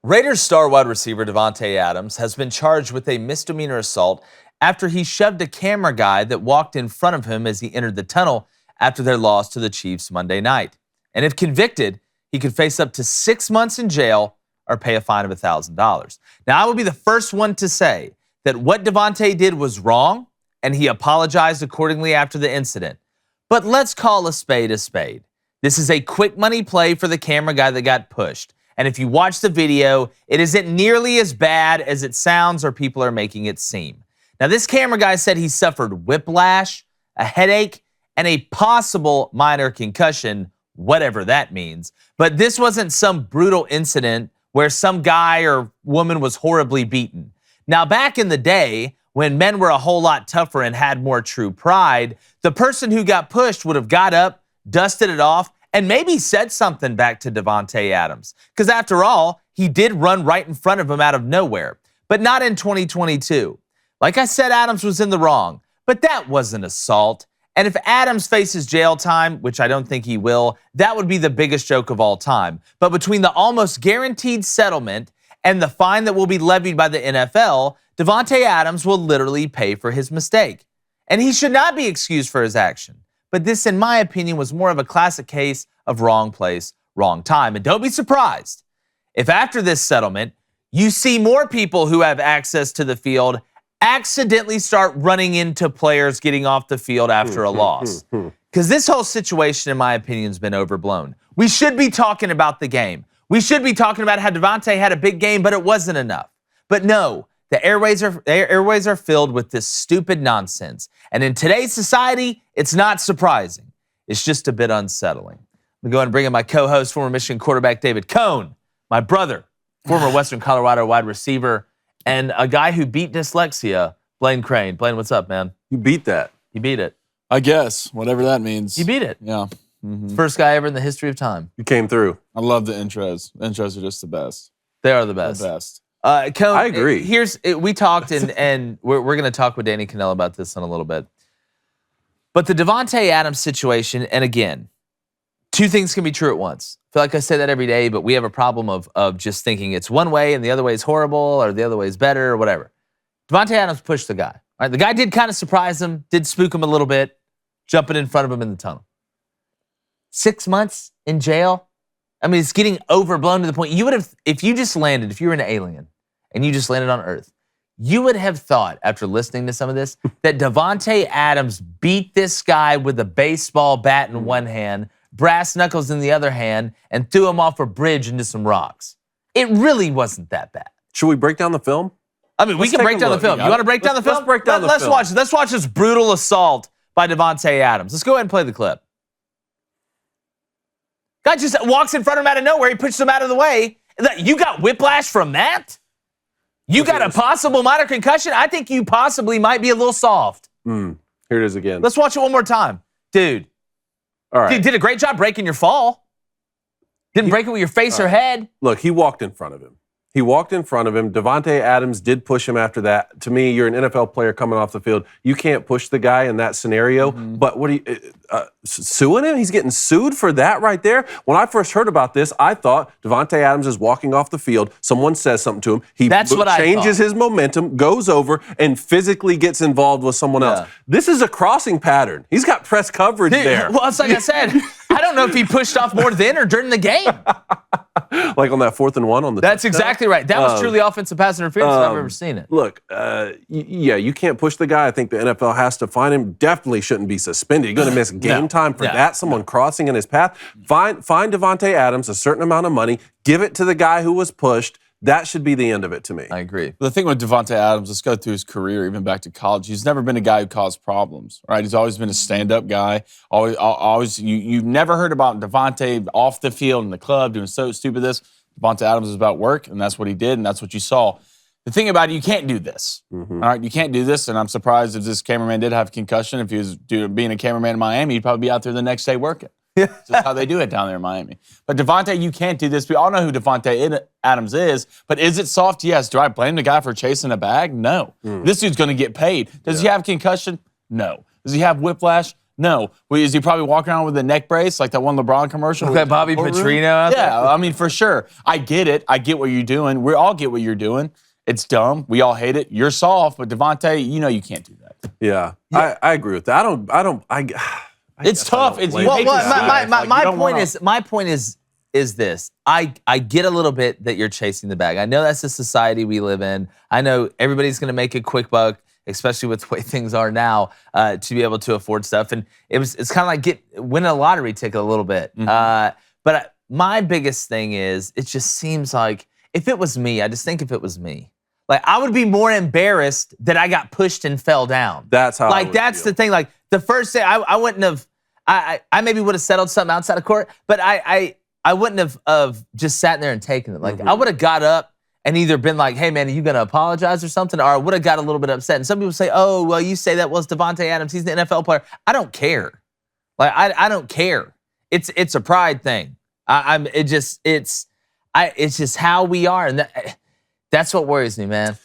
Raiders star wide receiver Davante Adams has been charged with a misdemeanor assault after he shoved a camera guy that walked in front of him as he entered the tunnel after their loss to the Chiefs Monday night. And if convicted, he could face up to 6 months in jail or pay a fine of $1,000. Now, I will be the first one to say that what Davante did was wrong, and he apologized accordingly after the incident. But let's call a spade a spade. This is a quick money play for the camera guy that got pushed. And if you watch the video, it isn't nearly as bad as it sounds or people are making it seem. Now, this camera guy said he suffered whiplash, a headache, and a possible minor concussion, whatever that means. But this wasn't some brutal incident where some guy or woman was horribly beaten. Now, back in the day, when men were a whole lot tougher and had more true pride, the person who got pushed would have got up, dusted it off, and maybe said something back to Davante Adams. Because after all, he did run right in front of him out of nowhere. But not in 2022. Like I said, Adams was in the wrong. But that wasn't assault. And if Adams faces jail time, which I don't think he will, that would be the biggest joke of all time. But between the almost guaranteed settlement and the fine that will be levied by the NFL, Davante Adams will literally pay for his mistake. And he should not be excused for his action. But this, in my opinion, was more of a classic case of wrong place, wrong time. And don't be surprised if after this settlement, you see more people who have access to the field accidentally start running into players getting off the field after a loss. Because this whole situation, in my opinion, has been overblown. We should be talking about the game. We should be talking about how Davante had a big game, but it wasn't enough. But no, the airways are filled with this stupid nonsense. And in today's society, it's not surprising. It's just a bit unsettling. I'm going to go ahead and bring in my co-host, former Michigan quarterback David Cohn, my brother, former Western Colorado wide receiver, and a guy who beat dyslexia, Blaine Crane. Blaine, what's up, man? You beat that. You beat it. I guess, whatever that means. You beat it. Yeah. First guy ever in the history of time. You came through. I love the intros. The intros are just the best. They are the best. The best. Cohn, I agree. We talked, and we're going to talk with Danny Cannell about this in a little bit. But the Davante Adams situation, and again, two things can be true at once. I feel like I say that every day, but we have a problem of just thinking it's one way and the other way is horrible or the other way is better or whatever. Davante Adams pushed the guy. All right, the guy did kind of surprise him, did spook him a little bit, jumping in front of him in the tunnel. 6 months in jail? I mean, it's getting overblown to the point you would have, if you were an alien and you just landed on Earth, you would have thought, after listening to some of this, that Davante Adams beat this guy with a baseball bat in one hand, brass knuckles in the other hand, and threw him off a bridge into some rocks. It really wasn't that bad. Should we break down the film? I mean, we can break down the film. You want to break down the film? Let's break down the film. Let's watch this brutal assault by Davante Adams. Let's go ahead and play the clip. Guy just walks in front of him out of nowhere. He pushes him out of the way. You got whiplash from that? You got a possible minor concussion? I think you possibly might be a little soft. Here it is again. Let's watch it one more time. Dude. All right. Did a great job breaking your fall. Didn't break it with your face or head. Look, he walked in front of him. Davante Adams did push him after that. To me, you're an NFL player coming off the field. You can't push the guy in that scenario. But what are you suing him? He's getting sued for that right there? When I first heard about this, I thought Davante Adams is walking off the field. Someone says something to him. He changes his momentum, goes over, and physically gets involved with someone else. This is a crossing pattern. He's got press coverage there. Well, it's like I said, I don't know if he pushed off more then or during the game. Like on that 4th and 1 on the That's exactly right. That was truly offensive pass interference if I've ever seen it. Look, you can't push the guy. I think the NFL has to fine him. Definitely shouldn't be suspended. You're going to miss game time for that. Someone crossing in his path. Fine Davante Adams a certain amount of money. Give it to the guy who was pushed. That should be the end of it to me. I agree. The thing with Davante Adams, let's go through his career, even back to college. He's never been a guy who caused problems, right? He's always been a stand-up guy. Always. You've never heard about Davante off the field in the club doing so stupid this. Davante Adams is about work, and that's what he did, and that's what you saw. The thing about it, you can't do this. All right, you can't do this, and I'm surprised if this cameraman did have a concussion. If he was being a cameraman in Miami, he'd probably be out there the next day working. That's just how they do it down there in Miami. But Davante, you can't do this. We all know who Davante Adams is, but is it soft? Yes. Do I blame the guy for chasing a bag? No. This dude's going to get paid. Does he have concussion? No. Does he have whiplash? No. Is he probably walking around with a neck brace like that one LeBron commercial? Look at Bobby Petrino out there. Yeah, I mean, for sure. I get it. I get what you're doing. We all get what you're doing. It's dumb. We all hate it. You're soft, but Davante, you know you can't do that. Yeah. I agree with that. It's tough. My point is this. I get a little bit that you're chasing the bag. I know that's the society we live in. I know everybody's going to make a quick buck, especially with the way things are now, to be able to afford stuff. And it's kind of like winning a lottery ticket a little bit. But my biggest thing is, it just seems like if it was me, I just think if it was me, like I would be more embarrassed that I got pushed and fell down. That's how. Like that's the thing. Like the first day, I wouldn't have. I maybe would have settled something outside of court, but I wouldn't have just sat there and taken it. Like I would have got up and either been like, "Hey man, are you gonna apologize or something?" Or I would have got a little bit upset. And some people say, "Oh, well, you say that was Davante Adams. He's the NFL player." I don't care. Like I don't care. It's a pride thing. It's just how we are, and that's what worries me, man.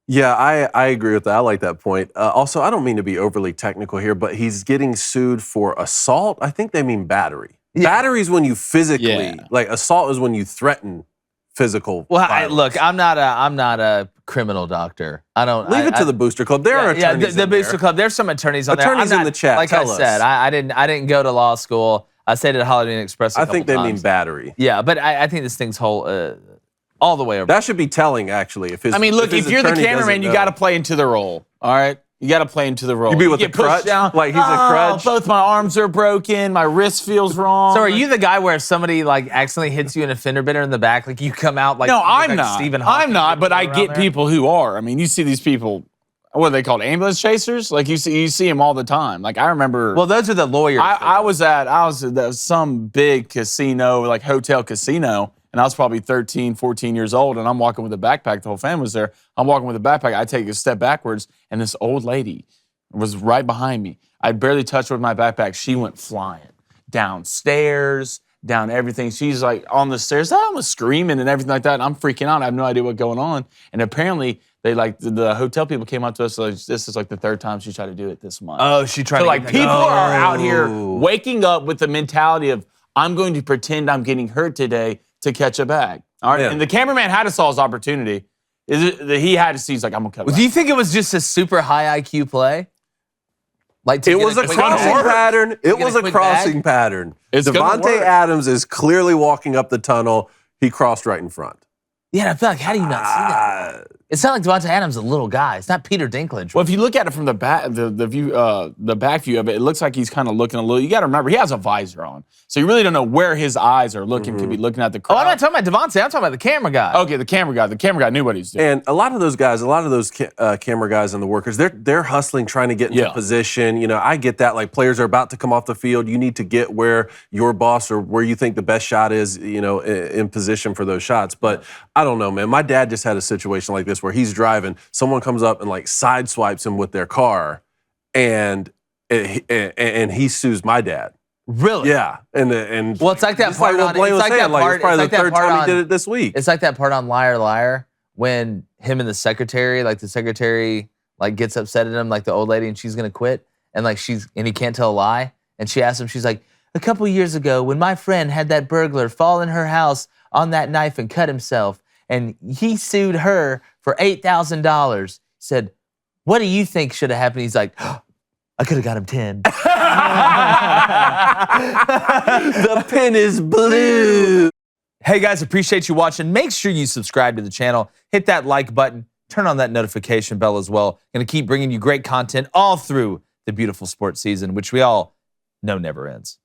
Yeah, I agree with that. I like that point. Also, I don't mean to be overly technical here, but he's getting sued for assault. I think they mean battery. Yeah. Battery is when you physically, like assault is when you threaten physical violence. Look, I'm not a criminal doctor. I don't leave it to the Booster Club. There are attorneys. The Booster Club. There's some attorneys on there. Attorneys in the chat. Like I said, I didn't go to law school. I stayed at Holiday Inn Express. I think they mean battery. Yeah, but I think this thing's all the way over. That should be telling, actually. If you're the cameraman, you got to play into the role. All right, you got to play into the role. You be with the crutch, like he's a crutch. Both my arms are broken. My wrist feels wrong. So are you the guy where if somebody like accidentally hits you in a fender bender in the back, like you come out like no, I'm like not. Stephen Hawking, I'm not, but I get people who are. I mean, you see these people. What are they called? Ambulance chasers? Like you see them all the time. Like I remember. Well, those are the lawyers. I was at some big casino, like hotel casino, and I was probably 13, 14 years old, and I'm walking with a backpack. The whole family was there. I'm walking with a backpack. I take a step backwards, and this old lady was right behind me. I barely touched her with my backpack. She went flying downstairs, down everything. She's like on the stairs. I was screaming and everything like that. And I'm freaking out. I have no idea what's going on. And apparently, they the hotel people came up to us. Like, this is like the third time she tried to do it this month. Oh, she tried. So like people are out here waking up with the mentality of I'm going to pretend I'm getting hurt today to catch a bag. All right, and the cameraman had to saw his opportunity. He had to see. He's like, I'm gonna cut. Do you think it was just a super high IQ play? Like it was a crossing pattern. It was a crossing pattern. Davante Adams is clearly walking up the tunnel. He crossed right in front. Yeah, I feel like how do you not see that? It's not like Davante Adams is a little guy. It's not Peter Dinklage. Well, if you look at it from the back, the view, the back view of it, it looks like he's kind of looking a little. You got to remember, he has a visor on, so you really don't know where his eyes are looking. Could be looking at the crowd. Oh, I'm not talking about Davante. I'm talking about the camera guy. Okay, the camera guy. The camera guy knew what he's doing. And a lot of those guys, camera guys and the workers, they're hustling, trying to get into position. You know, I get that. Like players are about to come off the field. You need to get where your boss or where you think the best shot is. You know, in position for those shots. But I don't know, man. My dad just had a situation like this where he's driving. Someone comes up and like sideswipes him with their car, and he sues my dad. Really? Yeah. And well, it's like that part on. It's like that part. It's probably the third time he did it this week. It's like that part on Liar Liar when him and the secretary, like the secretary, like gets upset at him, like the old lady, and she's gonna quit, and like and he can't tell a lie, and she asks him, she's like, a couple years ago when my friend had that burglar fall in her house on that knife and cut himself, and he sued her for $8,000. Said, what do you think should have happened? He's like, oh, I could have got him 10. The pen is blue. Hey guys, appreciate you watching. Make sure you subscribe to the channel. Hit that like button. Turn on that notification bell as well. Going to keep bringing you great content all through the beautiful sports season, which we all know never ends.